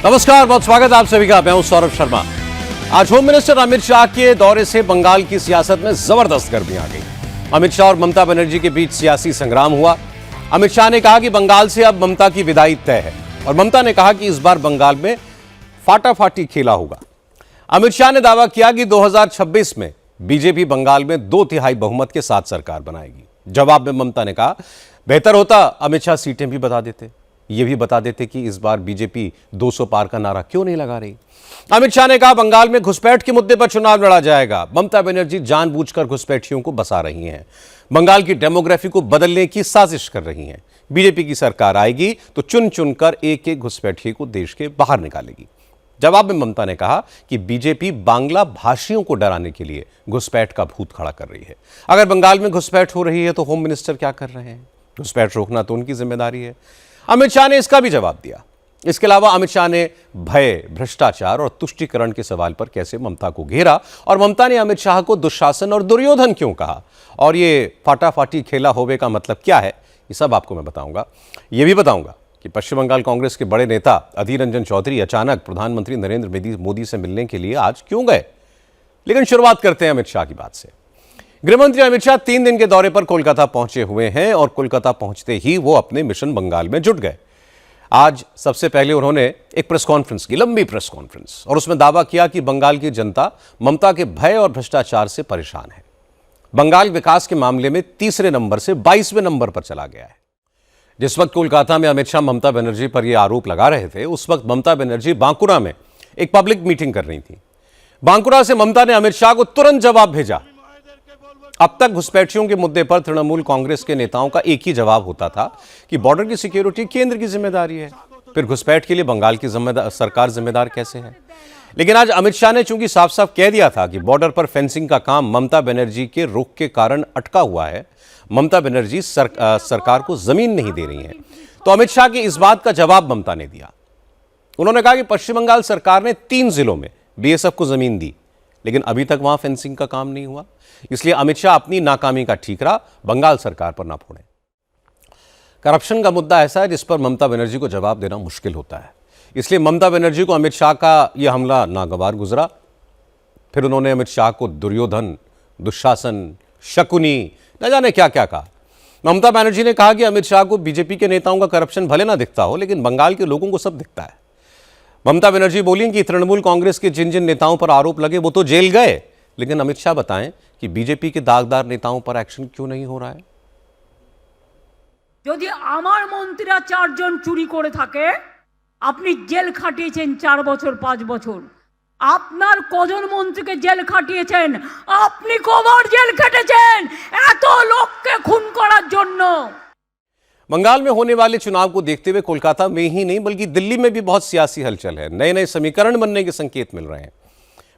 नमस्कार, बहुत स्वागत है आप सभी का। मैं हूं सौरभ शर्मा। आज होम मिनिस्टर अमित शाह के दौरे से बंगाल की सियासत में जबरदस्त गर्मी आ गई। अमित शाह और ममता बनर्जी के बीच सियासी संग्राम हुआ। अमित शाह ने कहा कि बंगाल से अब ममता की विदाई तय है और ममता ने कहा कि इस बार बंगाल में फाटाफाटी खेला होगा। अमित शाह ने दावा किया कि 2026 में बीजेपी बंगाल में 2/3 बहुमत के साथ सरकार बनाएगी। जवाब में ममता ने कहा, बेहतर होता अमित शाह सीटें भी बता देते, ये भी बता देते कि इस बार बीजेपी 200 पार का नारा क्यों नहीं लगा रही। अमित शाह ने कहा, बंगाल में घुसपैठ के मुद्दे पर चुनाव लड़ा जाएगा। ममता बनर्जी जानबूझकर घुसपैठियों को बसा रही हैं, बंगाल की डेमोग्राफी को बदलने की साजिश कर रही हैं। बीजेपी की सरकार आएगी तो चुन चुनकर एक एक घुसपैठिए को देश के बाहर निकालेगी। जवाब में ममता ने कहा कि बीजेपी बांग्ला भाषियों को डराने के लिए घुसपैठ का भूत खड़ा कर रही है। अगर बंगाल में घुसपैठ हो रही है तो होम मिनिस्टर क्या कर रहे हैं? घुसपैठ रोकना तो उनकी जिम्मेदारी है। अमित शाह ने इसका भी जवाब दिया। इसके अलावा अमित शाह ने भय, भ्रष्टाचार और तुष्टीकरण के सवाल पर कैसे ममता को घेरा और ममता ने अमित शाह को दुशासन और दुर्योधन क्यों कहा और ये फाटाफाटी खेला होवे का मतलब क्या है, ये सब आपको मैं बताऊंगा। ये भी बताऊंगा कि पश्चिम बंगाल कांग्रेस के बड़े नेता अधीर रंजन चौधरी अचानक प्रधानमंत्री नरेंद्र मोदी से मिलने के लिए आज क्यों गए। लेकिन शुरुआत करते हैं अमित शाह की बात से। गृहमंत्री अमित शाह 3 दिन के दौरे पर कोलकाता पहुंचे हुए हैं और कोलकाता पहुंचते ही वो अपने मिशन बंगाल में जुट गए। आज सबसे पहले उन्होंने एक प्रेस कॉन्फ्रेंस की, लंबी प्रेस कॉन्फ्रेंस, और उसमें दावा किया कि बंगाल की जनता ममता के भय और भ्रष्टाचार से परेशान है। बंगाल विकास के मामले में तीसरे नंबर से 22वें नंबर पर चला गया है। जिस वक्त कोलकाता में अमित शाह ममता बनर्जी पर यह आरोप लगा रहे थे, उस वक्त ममता बनर्जी बांकुरा में एक पब्लिक मीटिंग कर रही थी। बांकुरा से ममता ने अमित शाह को तुरंत जवाब भेजा। अब तक घुसपैठियों के मुद्दे पर तृणमूल कांग्रेस के नेताओं का एक ही जवाब होता था कि बॉर्डर की सिक्योरिटी केंद्र की जिम्मेदारी है, फिर घुसपैठ के लिए बंगाल की सरकार जिम्मेदार कैसे है। लेकिन आज अमित शाह ने चूंकि साफ साफ कह दिया था कि बॉर्डर पर फेंसिंग का काम ममता बनर्जी के रुख के कारण अटका हुआ है, ममता बनर्जी सरकार को जमीन नहीं दे रही है, तो अमित शाह की इस बात का जवाब ममता ने दिया। उन्होंने कहा कि पश्चिम बंगाल सरकार ने 3 जिलों में बीएसएफ को जमीन दी, लेकिन अभी तक वहां फेंसिंग का काम नहीं हुआ। इसलिए अमित शाह अपनी नाकामी का ठीकरा बंगाल सरकार पर ना फोड़ें। करप्शन का मुद्दा ऐसा है जिस पर ममता बनर्जी को जवाब देना मुश्किल होता है, इसलिए ममता बनर्जी को अमित शाह का यह हमला नागवार गुजरा। फिर उन्होंने अमित शाह को दुर्योधन, दुशासन, शकुनी, न जाने क्या क्या कहा। ममता बनर्जी ने कहा कि अमित शाह को बीजेपी के नेताओं का करप्शन भले ना दिखता हो, लेकिन बंगाल के लोगों को सब दिखता है। ममता बनर्जी बोली कि तृणमूल कांग्रेस के जिन जिन नेताओं पर आरोप लगे वो तो जेल गए, लेकिन अमित शाह बताएं कि बीजेपी के दागदार नेताओं पर एक्शन क्यों नहीं हो रहा है। यदि आमार मंत्रीरा 4 জন चुरी करे थाके, আপনি জেল খাটিয়েছেন 4 বছর 5 বছর, আপনার কজন মন্ত্রীকে জেল খাটিয়েছেন, আপনি কবার জেল খেটেছেন এত লোককে খুন করার জন্য। बंगाल में होने वाले चुनाव को देखते हुए कोलकाता में ही नहीं बल्कि दिल्ली में भी बहुत सियासी हलचल है। नए नए समीकरण बनने के संकेत मिल रहे हैं।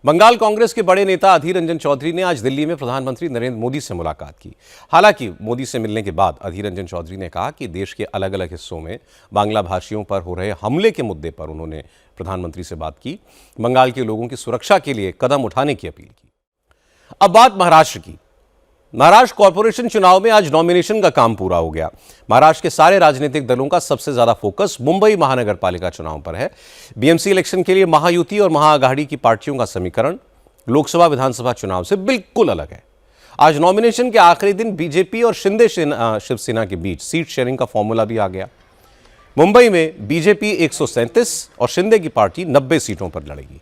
बंगाल कांग्रेस के बड़े नेता अधीर रंजन चौधरी ने आज दिल्ली में प्रधानमंत्री नरेंद्र मोदी से मुलाकात की। हालांकि मोदी से मिलने के बाद अधीर रंजन चौधरी ने कहा कि देश के अलग अलग हिस्सों में बांग्ला भाषियों पर हो रहे हमले के मुद्दे पर उन्होंने प्रधानमंत्री से बात की, बंगाल के लोगों की सुरक्षा के लिए कदम उठाने की अपील की। अब बात महाराष्ट्र की। महाराष्ट्र कॉर्पोरेशन चुनाव में आज नॉमिनेशन का काम पूरा हो गया। महाराष्ट्र के सारे राजनीतिक दलों का सबसे ज्यादा फोकस मुंबई महानगर पालिका चुनाव पर है। बीएमसी इलेक्शन के लिए महायुति और महाआघाड़ी की पार्टियों का समीकरण लोकसभा विधानसभा चुनाव से बिल्कुल अलग है। आज नॉमिनेशन के आखिरी दिन बीजेपी और शिंदे शिवसेना के बीच सीट शेयरिंग का फॉर्मूला भी आ गया। मुंबई में बीजेपी 137 और शिंदे की पार्टी 90 सीटों पर लड़ेगी।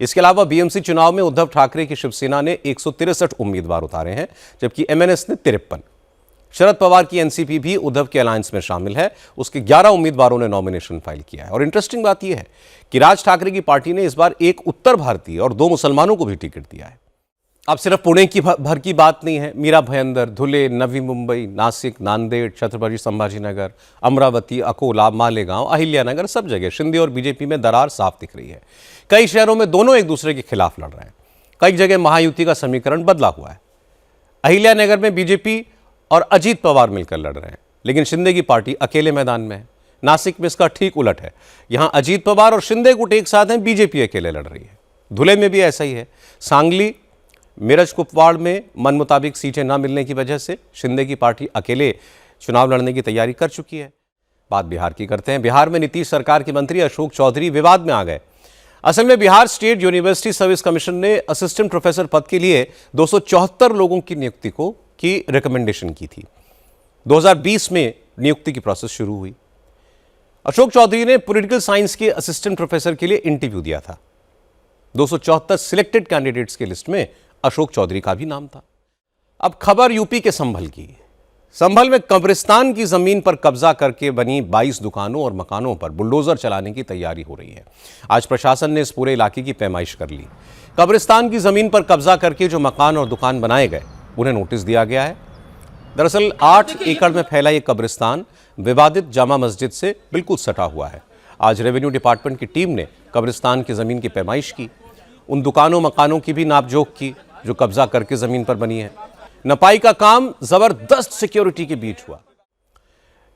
इसके अलावा बीएमसी चुनाव में उद्धव ठाकरे की शिवसेना ने 163 उम्मीदवार उतारे हैं, जबकि एमएनएस ने 53। शरद पवार की एनसीपी भी उद्धव के अलायंस में शामिल है। उसके 11 उम्मीदवारों ने नॉमिनेशन फाइल किया है। और इंटरेस्टिंग बात यह है कि राज ठाकरे की पार्टी ने इस बार एक उत्तर भारतीय और 2 मुसलमानों को भी टिकट दिया है। अब सिर्फ पुणे की भर की बात नहीं है। मीरा भयंदर, धुले, नवी मुंबई, नासिक, नांदेड़, छत्रपति संभाजीनगर, अमरावती, अकोला, मालेगांव, अहिल्यानगर, सब जगह शिंदे और बीजेपी में दरार साफ दिख रही है। कई शहरों में दोनों एक दूसरे के खिलाफ लड़ रहे हैं। कई जगह महायुति का समीकरण बदला हुआ है। अहिल्यानगर में बीजेपी और अजीत पवार मिलकर लड़ रहे हैं, लेकिन शिंदे की पार्टी अकेले मैदान में है। नासिक में इसका ठीक उलट है। यहां अजीत पवार और शिंदे गुट एक साथ हैं, बीजेपी अकेले लड़ रही है। धुले में भी ऐसा ही है। सांगली, मिरज, कुपवाड़ में मन मुताबिक सीटें न मिलने की वजह से शिंदे की पार्टी अकेले चुनाव लड़ने की तैयारी कर चुकी है। बात बिहार की करते हैं। बिहार में नीतीश सरकार के मंत्री अशोक चौधरी विवाद में आ गए। असल में Bihar state university service commission ने असिस्टेंट प्रोफेसर पद के लिए 274 लोगों की नियुक्ति की रिकमेंडेशन की थी। 2020 में नियुक्ति की प्रोसेस शुरू हुई। अशोक चौधरी ने पॉलिटिकल साइंस के असिस्टेंट प्रोफेसर के लिए इंटरव्यू दिया था। 274 सिलेक्टेड कैंडिडेट्स की लिस्ट में अशोक चौधरी का भी नाम था। अब खबर यूपी के संभल की। संभल में कब्रिस्तान की जमीन पर कब्जा करके बनी 22 दुकानों और मकानों पर बुलडोजर चलाने की तैयारी हो रही है। आज प्रशासन ने इस पूरे इलाके की पैमाइश कर ली। कब्रिस्तान की जमीन पर कब्जा करके जो मकान और दुकान बनाए गए उन्हें नोटिस दिया गया है। दरअसल 8 एकड़ में फैला ये कब्रिस्तान विवादित जामा मस्जिद से बिल्कुल सटा हुआ है। आज रेवेन्यू डिपार्टमेंट की टीम ने कब्रिस्तान की जमीन की पैमाइश की, उन दुकानों मकानों की भी नापजोख की जो कब्जा करके जमीन पर बनी है। नपाई का काम जबरदस्त सिक्योरिटी के बीच हुआ।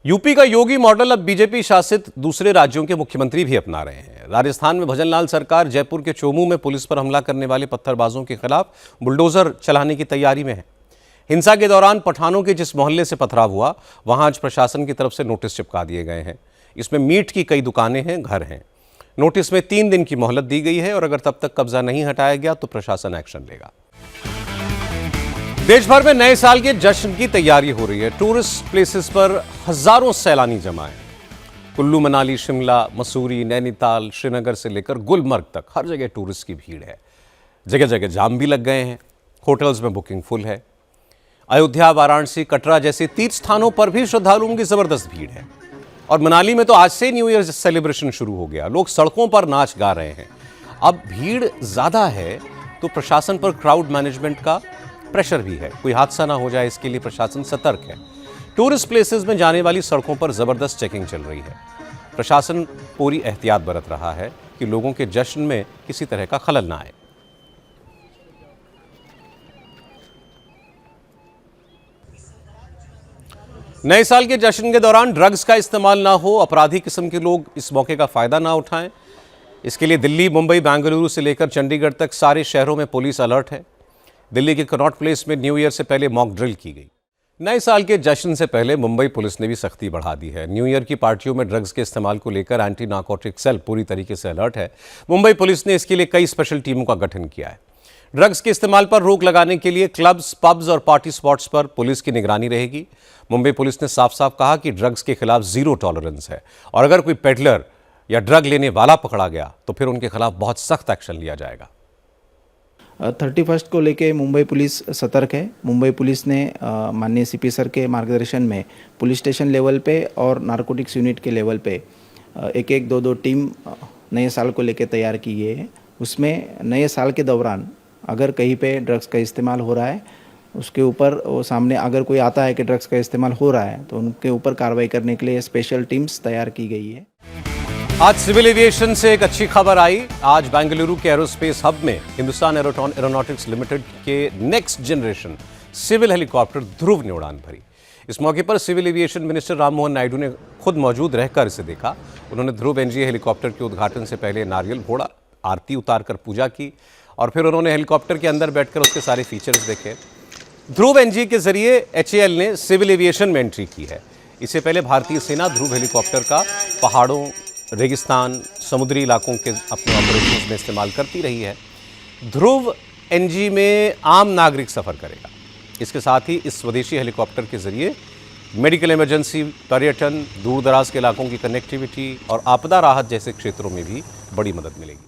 यूपी का योगी मॉडल अब बीजेपी शासित दूसरे राज्यों के मुख्यमंत्री भी अपना रहे हैं। राजस्थान में भजनलाल सरकार जयपुर के चोमू में पुलिस पर हमला करने वाले पत्थरबाजों के खिलाफ बुलडोजर चलाने की तैयारी में है। हिंसा के दौरान पठानों के जिस मोहल्ले से पथराव हुआ वहां आज प्रशासन की तरफ से नोटिस चिपका दिए गए हैं। इसमें मीट की कई दुकानें हैं, घर हैं। नोटिस में 3 दिन की मोहलत दी गई है और अगर तब तक कब्जा नहीं हटाया गया तो प्रशासन एक्शन लेगा। देश भर में नए साल के जश्न की तैयारी हो रही है। टूरिस्ट प्लेसेस पर हजारों सैलानी जमा हैं। कुल्लू, मनाली, शिमला, मसूरी, नैनीताल, श्रीनगर से लेकर गुलमर्ग तक हर जगह टूरिस्ट की भीड़ है। जगह जगह जाम भी लग गए हैं। होटल्स में बुकिंग फुल है। अयोध्या, वाराणसी, कटरा जैसे तीर्थ स्थानों पर भी श्रद्धालुओं की जबरदस्त भीड़ है। और मनाली में तो आज से न्यू ईयर सेलिब्रेशन शुरू हो गया। लोग सड़कों पर नाच गा रहे हैं। अब भीड़ ज्यादा है तो प्रशासन पर क्राउड मैनेजमेंट का प्रेशर भी है। कोई हादसा ना हो जाए इसके लिए प्रशासन सतर्क है। टूरिस्ट प्लेसेस में जाने वाली सड़कों पर जबरदस्त चेकिंग चल रही है। प्रशासन पूरी एहतियात बरत रहा है कि लोगों के जश्न में किसी तरह का खलल ना आए। नए साल के जश्न के दौरान ड्रग्स का इस्तेमाल ना हो, अपराधी किस्म के लोग इस मौके का फायदा ना उठाएं, इसके लिए दिल्ली, मुंबई, बेंगलुरु से लेकर चंडीगढ़ तक सारे शहरों में पुलिस अलर्ट है। दिल्ली के कनॉट प्लेस में न्यू ईयर से पहले मॉक ड्रिल की गई। नए साल के जश्न से पहले मुंबई पुलिस ने भी सख्ती बढ़ा दी है। न्यू ईयर की पार्टियों में ड्रग्स के इस्तेमाल को लेकर एंटी नार्कोटिक सेल पूरी तरीके से अलर्ट है। मुंबई पुलिस ने इसके लिए कई स्पेशल टीमों का गठन किया है। ड्रग्स के इस्तेमाल पर रोक लगाने के लिए क्लब्स, पब्स और पार्टी स्पॉट्स पर पुलिस की निगरानी रहेगी। मुंबई पुलिस ने साफ साफ कहा कि ड्रग्स के खिलाफ जीरो टॉलरेंस है और अगर कोई पेडलर या ड्रग लेने वाला पकड़ा गया तो फिर उनके खिलाफ बहुत सख्त एक्शन लिया जाएगा। 31 को लेके मुंबई पुलिस सतर्क है। मुंबई पुलिस ने माननीय सीपी सर के मार्गदर्शन में पुलिस स्टेशन लेवल पे और नारकोटिक्स यूनिट के लेवल पे एक 2 टीम नए साल को लेके तैयार की गई है। उसमें नए साल के दौरान अगर कहीं पे ड्रग्स का इस्तेमाल हो रहा है, उसके ऊपर वो सामने अगर कोई आता है कि ड्रग्स का इस्तेमाल हो रहा है तो उनके ऊपर कार्रवाई करने के लिए स्पेशल टीम्स तैयार की गई है। आज सिविल एविएशन से एक अच्छी खबर आई। आज बेंगलुरु के एरोस्पेस हब में हिंदुस्तान एरोनॉटिक्स लिमिटेड के next generation civil helicopter Dhruv ने उड़ान भरी। इस मौके पर civil aviation minister Rammohan Naidu ने खुद मौजूद रहकर इसे देखा। उन्होंने ध्रुव एनजी हेलीकॉप्टर के उद्घाटन से पहले नारियल फोड़ा, आरती उतारकर पूजा की और फिर उन्होंने हेलीकॉप्टर के अंदर बैठकर उसके सारे फीचर्स देखे। ध्रुव एनजी के जरिए HAL ने सिविल एविएशन में एंट्री की है। इससे पहले भारतीय सेना ध्रुव हेलीकॉप्टर का पहाड़ों, रेगिस्तान, समुद्री इलाकों के अपने ऑपरेशंस में इस्तेमाल करती रही है। ध्रुव एनजी में आम नागरिक सफ़र करेगा। इसके साथ ही इस स्वदेशी हेलीकॉप्टर के जरिए मेडिकल इमरजेंसी, पर्यटन, दूर दराज के इलाकों की कनेक्टिविटी और आपदा राहत जैसे क्षेत्रों में भी बड़ी मदद मिलेगी।